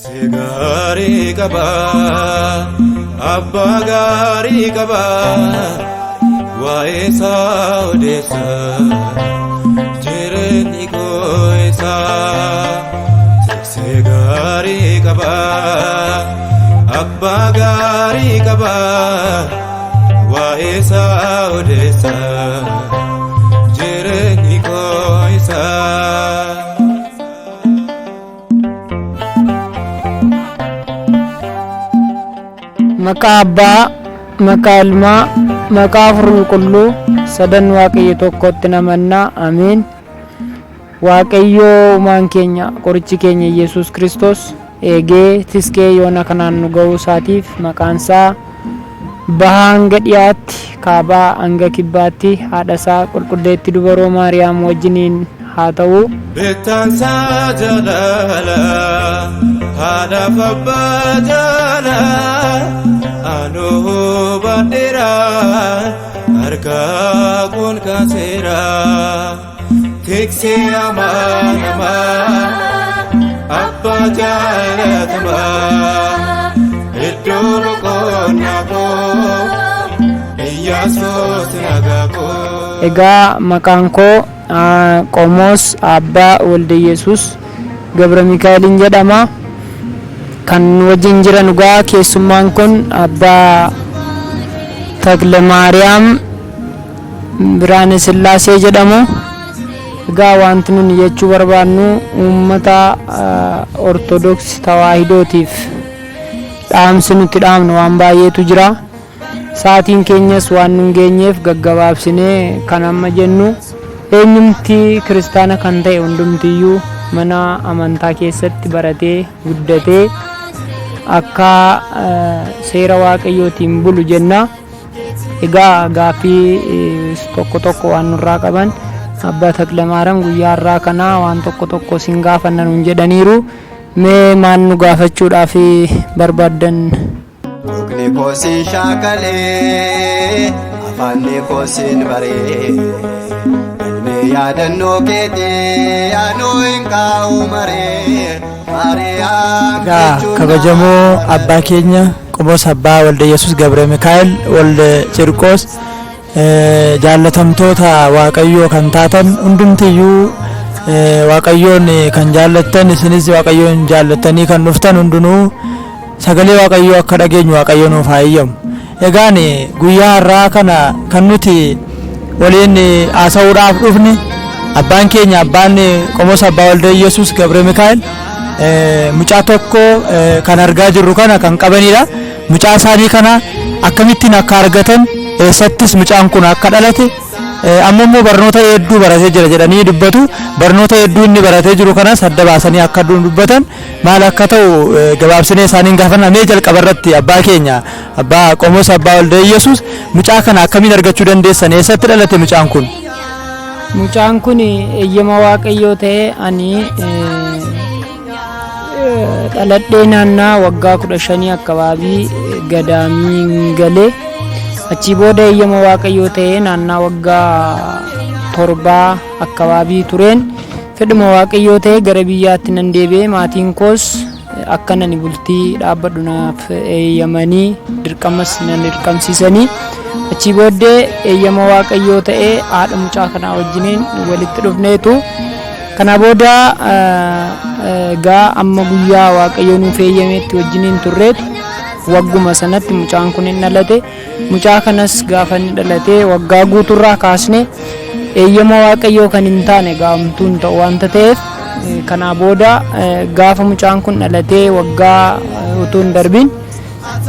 Gaarii qaba abbaa gaarii qaba waa'ee isaa odeessa jireenyi koo isaa. Gaarii qaba abbaa gaarii qaba waa'ee isaa odeessa jireenyi koo isaa. Maqaa Abbaa, maqaa Ilmaa, maqaa Hafuura Qulqulluu sadan Waaqayyo tokkotti namannaa. Ameen. Waaqayyo uumaan keenya qorichi keenya Yesuus Kiristoos eegee tiskee yoona kanaan nu ga'uu isaatiif maqaan isaa bahaa hanga dhiyaatti kaabaa hanga kibbaatti haadha isaa qulqulleetti dubaroo Maariyaam wajjiniin haa ta'u. Beektansaa jaalala haadhaaf abbaa jaalala anoo baadheera harkaa kun kaaseera. Tiksee amaanama abbaa jaalatama iddoo boqonnaa koo Iyyaasuus nagaa koo. Egaa maqaan koo Qomoos Abbaa Walde Yesuus Gabra Mikaa'eliin jedhama. Kan wajjin jiran dhugaa keessummaan kun Abbaa Takle Maariyaam Biraane Sillaasee jedhamu. Egaa wanti nuni jechuu barbaannu uummata Ortodoksii Tawaahidootiif dhaamsi nuti dhaamnu waan baay'eetu jira. Saatiin keenyas waan nun geenyeef gaggabaabsinee kan amma jennu eenyumti kiristaana kan ta'e hundumtiyyuu mana amantaa keessatti baratee guddatee akka seera Waaqayyootiin bulu jenna. Egaa gaaffii tokko waan nurraa qaban Abbaa Takle Maariyaam guyyaa irraa kana waan tokko sin gaafanna nuun jedhaniiru. Mee maal nu gaafachuudhaaf barbaaddan? Mukni koo siin shaakalee afaanni koo siin baree galmee yaadannoo keetii yaaduu hin kaa'u maree. Egaa kabajamoo abbaa keenya Qomoos Abbaa Walde Yesuus Gabra Mikaa'el Walde Cirqoos jaallatamtoota Waaqayyoo kan taatan hundumtiyyuu Waaqayyoon kan jaallattan isinis Waaqayyoon jaallattanii kan dhuftan hundinuu sagalee Waaqayyoo akka dhageenyu Waaqayyo nuuf haa eeyyamu. Egaan guyyaa har'aa kana kan nuti waliin haasa'uudhaaf dhufne abbaan keenya abbaan Qomoos Abbaa Walde Yesuus Gabra Mikaa'el mucaa tokko kan argaa jirru kana kan qabanidha. Mucaa isaanii kana akkamittiin akka argatan eessattis mucaan kun akka dhalate amma immoo barnoota hedduu baratee jira jedhanii dubbatu. Barnoota hedduu inni baratee jiru kanas adda baasanii akka dubbatan maal akka ta'u gabaabsinee isaaniin gaafanna. Mee jalqaba irratti abbaa keenya abbaa Qomoos Abbaa Walde Yesuus mucaa kana akkamiin argachuu dandeessan? Eessatti dhalate mucaan kun? Mucaan kun eeyyama Waaqayyoo ta'ee ani dhaladhee naannaa waggaa 15 akkabaabii gadaamii galee achi booda eeyyama Waaqayyoo ta'ee naannaa waggaa 7 akkabaabii tureen fedhuma Waaqayyoo ta'ee gara biyyaatti nan deebi'ee maatiin koos akka nani bultii dhaabbadhu naaf eeyyamanii dirqamas nan dirqamsiisanii achi booddee eeyyama Waaqayyoo ta'ee haadha mucaa kanaa wajjiniin walitti dhufneetu. Kana booda egaa amma guyyaa Waaqayyo nuuf eeyyameetti wajjiniin turreetu wagguma sanatti mucaan kun hin dhalate. Mucaa kanas gaafa inni dhalate waggaa guuturraa kaasne eeyyama Waaqayyoo kan hin taane gaamtuun ta'u waanta ta'eef kana booda gaafa mucaan kun dhalatee waggaa utuu hin darbin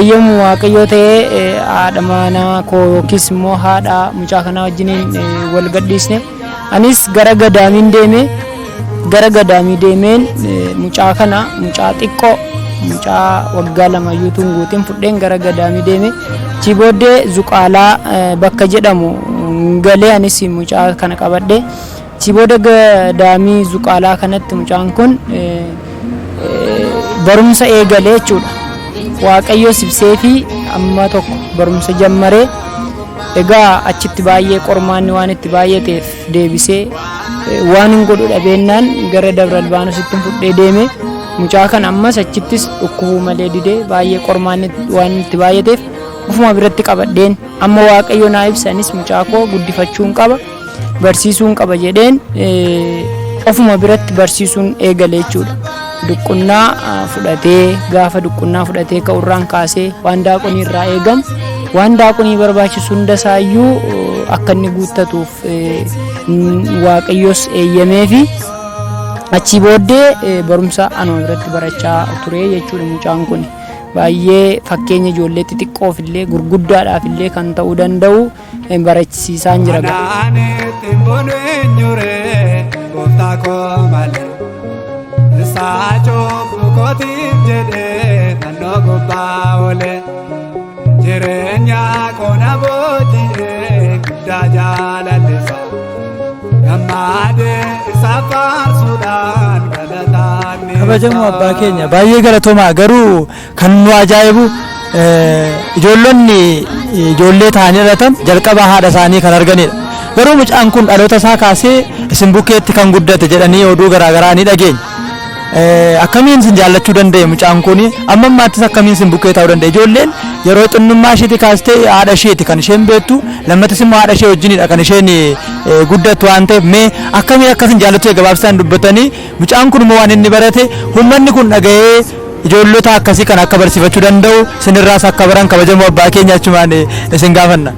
eeyyama Waaqayyoo ta'ee haadha manaa koo yookiis immoo haadha mucaa kanaa wajjiniin wal gadhiisne. Anis gara gadaamiin deemeen mucaa kana mucaa xiqqoo mucaa waggaa 2 yuutuun guutiin fudheen gara gadaamii deeme achi booddee Zuqaalaa bakka jedhamu galee anis mucaa kana qabadhe achi booda gadaamii Zuqaalaa kanatti mucaan kun barumsa eegalee jechuudha. Waaqayyo sibsee fi amma tokko barumsa jammaree egaa achitti baay'ee qormaanni waan itti baay'ateef deebisee waan hin godhu dhabeennaan gara Dabra Libaanoositti fudhee deeme mucaa kan ammas achittis dhukkubuu malee didee baay'ee qormaan waan itti baay'ateef ufuma biratti qabadheen amma waaqayyo naa ibsanis mucaa koo guddifachuun qaba barsiisuun qaba jedheen ofuma biratti barsiisuun eegale jechuudha. Duqqunaa fudhatee gaafa duqqunaa fudhatee ka'urraan kaasee waan daaqonii irraa eegamu waan daaqonii barbaachisu hunda isaayyuu akka inni guuttatuuf waaqayyos eeyyamee fi achi booddee barumsa anuma biratti barachaa ture jechuudha. Mucaan kun baay'ee fakkeenya ijoollee xixiqqoof illee gurguddaadhaaf illee kan ta'uu danda'u barachisiisaan jira. Kabajamoo abbaa keenya baay'ee galatoomaa garuu kan nu ajaa'ibu ijoollonni ijoollee ta'anii dhalatan jalqaba haadha isaanii kan arganidha. Garuu mucaan kun dhaloota isaa kaasee isin bukkeetti kan guddate jedhanii oduu garaagaraa ni dhageenya. Akkamiin isin jaallachuu danda'e mucaan kun amma ammaattis akkamiin isin bukkee ta'uu danda'e? Ijoolleen yeroo xinnummaa isheetti kaastee haadha isheeti kan isheen beektu lammatas immoo haadha ishee wajjinidha kan isheen guddattu waan ta'eef mee akkamiin akkasin jaallachuu gabaabsaan dubbatanii mucaan kun immoo waan inni barate uummanni kun dhaga'ee ijoollota akkasii kan akka barsiifachuu danda'u sinirraas akka baran kabajamoo abbaa keenya achumaan isin gaafanna.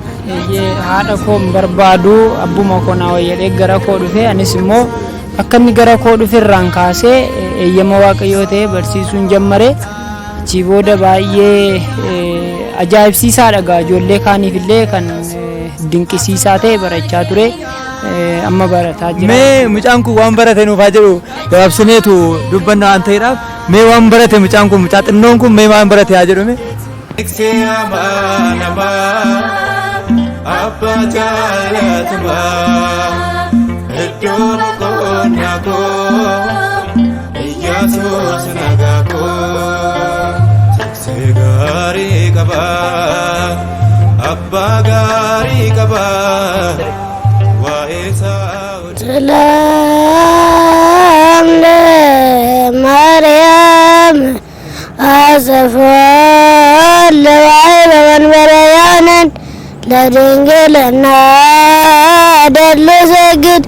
Haadha koo barbaadu abbuma koo naa wayyadhee gara koo dhufe anis immoo akka inni gara koo dhuferraan kaasee eeyyama waaqayyoo ta'e barsiisuun jammare. Achi booda baay'ee ajaa'ibsiisaadha ijoollee kaaniif illee kan dinqisiisaa ta'e barachaa ture amma barataa jira. Mee mucaan kun waan barate nuuf haa jedhu gabaabsineetu dubbanna waan ta'eedhaaf mee waan barate mucaan kun mucaa xinnoon kun mee waan barate haa jedhu mee. Abba jaalatama iddoo boqonnaa koo Iyyaasuus nagaa koo tiksee gaarii qaba abbaa gaarii qaba waa'ee isaa. Salaam Maariyaam asafaa lawaayi babanbarayaanan لدنجلنا دل سجد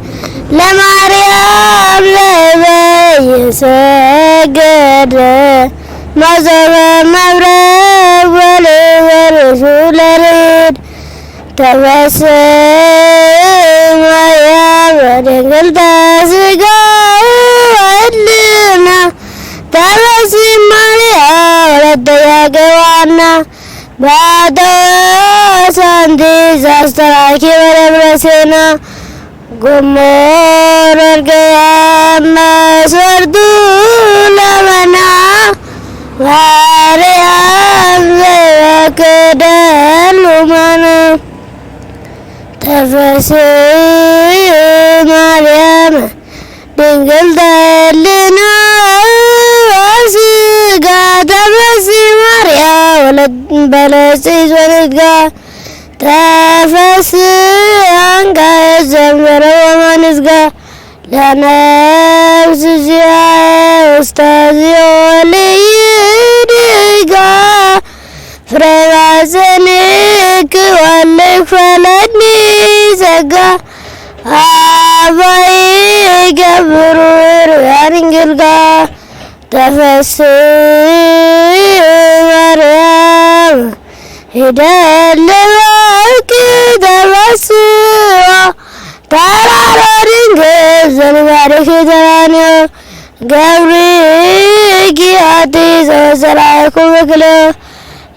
لمريم لبي سجد مزر مبرب ولرسول ريد تبسم يا دنجل تسجد ودنا تبسم يا ولد يا جوانا بعد سندي زاستراكي وربرسنا قمور القيامة سردو لمنا واريان زيك دلمنا تفسي مريم دنقل دلنا واسقا تفسي مريم ولد بلسيس ولدقا تفسي عنك الزمر ومنزقا لنفس زياء أستاذي وليدقا فرما سنك ولك فلدني زقا أباي قبرور يارنقلقا تفسي مريم هدالك تفسي ترارين كيزن بارك ترانيو قبريك ياتي سوسرايكو بكلو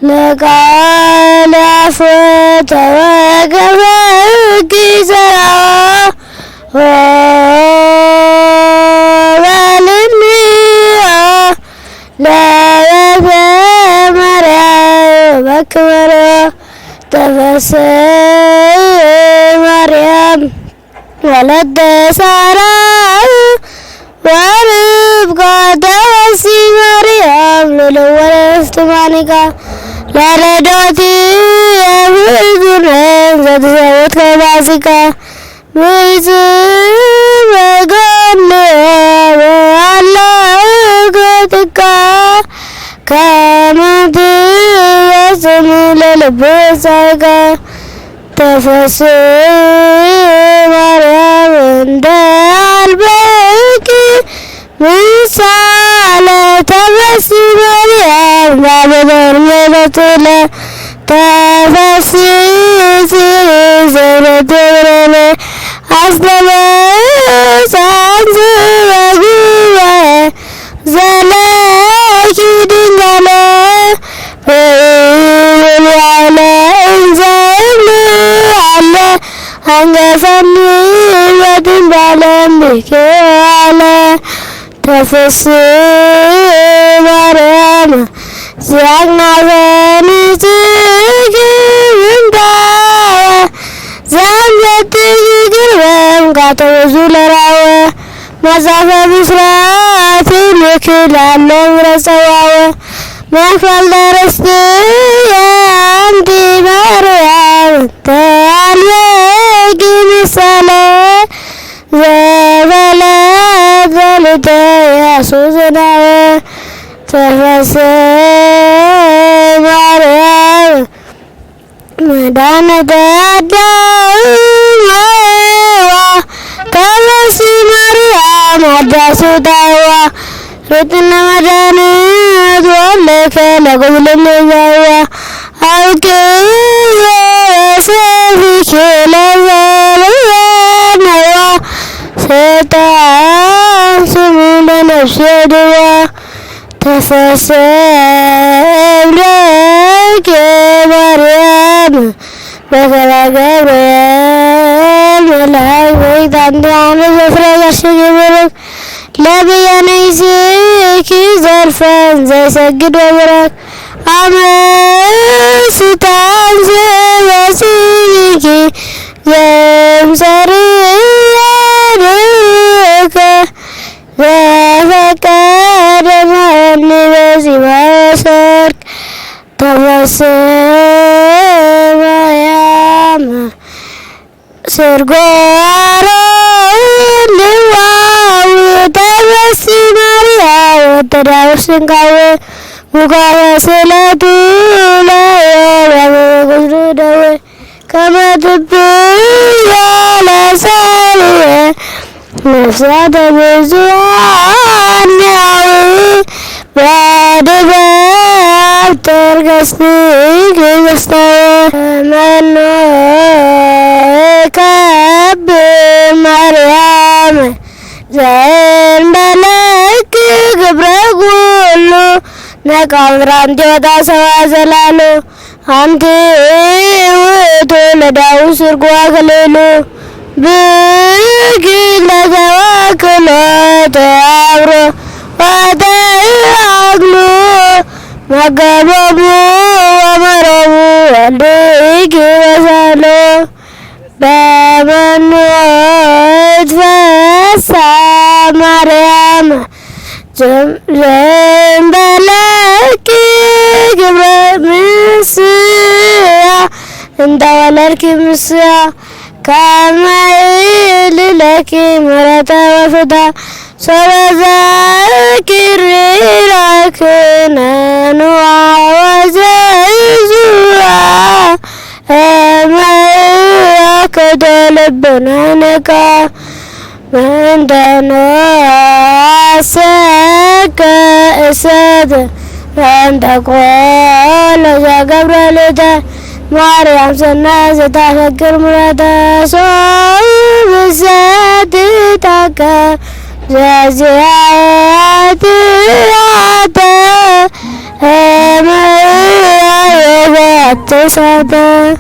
لقال عفوت وقفك سرا ووالني لا يفهم مريم أكبر تفسي مريم ولد سارة وربقى تفسي مريم للأول استمانيكا لا ردوتي يفيدون زد زود كباسيكا بيسي بغن الله كتك كما تيسم للبسك تفسي مريم عند البيك مثال تفسي مريم بابدر ملتلا تفسي سيرة رمي أسلم سانس وجوه زلاك دنجلا على إنزال على أنجفني ودنبالم بك على تفسي مريم زيغنا فنسيك من بايا زانجتك قربم قاتل زولراوة مسافة بسرعة مكل عنهم رسواوة مخفل درستي أنت مريم تعاليك مثالي زبلا ذلك يا سوزنا تفسي مريم مدانة الدعوة تفسي مريم عدسو دعوة رتنا مدانة ولك لقبل النجاوة الكيف سيفك لذلك ستعصم بنفسي دوا تفسير لك مريم بكرة جبريل ملاك بيت عندي عامل بفرق الشجبرك لبي نيسيك زرفان زي سجد وبرك عمل ستان زي وسيكي زي مسريك زفك دماني بسي وسرك تفسير مريم سرقارا لواو تفسي مريم تداوسن قوي مقاوة سلاتو لا يرم قدر دوي كما تبي على سالي نفسها تبزوان يعوي بعد باب ترقصني كيستوي منو كب مريم زين بلك قبر قولو نكامران جودا سوازلالو أنتي وتولداو سرقوا خليلو بيجي لزواكلو تعبرو وتعقلو مقابو ومربو وديكي وسالو بابنو اتفسى مريم زنبلكي قبر مسيا انت ولركي مسيا كما لك مرة وفدا سوزاكر لك ننوى وزيزوا أما كدلبنا نكا من دنواسك أسد من تقول يا قبر مريم سنة ستفكر مرتا صوب ساتتك زازيات عتا هما يغات ساتا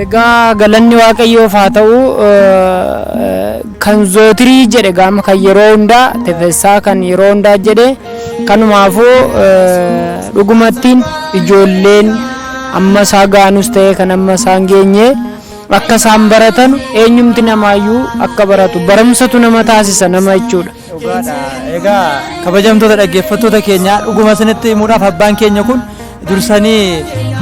egaa galanni waaqayyoof haa ta'u kan zootirii jedhe gama kan yeroo hundaa tefessaa kan yeroo hundaa jedhe kanumaafuu dhugumattiin ijoolleen amma isaa gaanus ta'e kan amma isaan geenye akka isaan baratan eenyumti namaayyuu akka baratu barumsatu nama taasisa nama jechuudha. Egaa kabajamtoota dhaggeeffattoota keenya dhuguma sanitti himuudhaaf abbaan keenya kun dursanii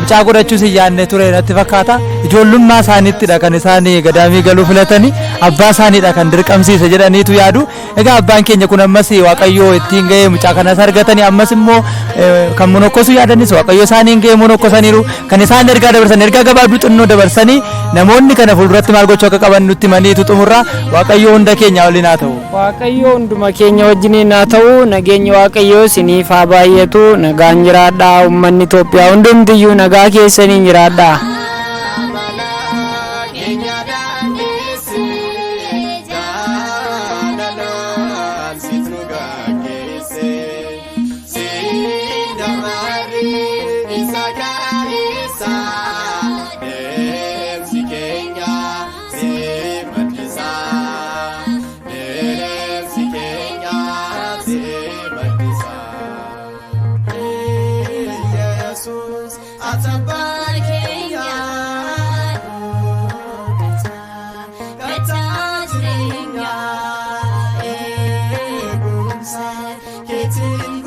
mucaa godhachuus yaadne ture natti fakkaata. Ijoollummaa isaaniittidha kan isaan gadaamii galuu filatanii abbaa isaaniidha kan dirqamsiise jedhaniitu yaadu. Egaa abbaan keenya kun ammas Waaqayyoo ittiin ga'ee mucaa kanas argatanii ammas immoo kan monokkosu yaadanis Waaqayyoo isaaniin ga'ee monokkosaniiru. Kan isaan ergaa dabarsan ergaa gabaabduu xinnoo dabarsanii namoonni kana fuulduratti maal gochuu akka qaban nutti maniitu xumurra. Waaqayyoo hunda keenya waliin haa ta'u. Waaqayyoo hunduma keenya wajjiniin haa ta'u. Nageenya Waaqayyoo isiniif haa baay'atu. Nagaan jiraadhaa uummanni Itoophiyaa hundumtiyyuu nagaa keessaniin jiraadhaa. It's in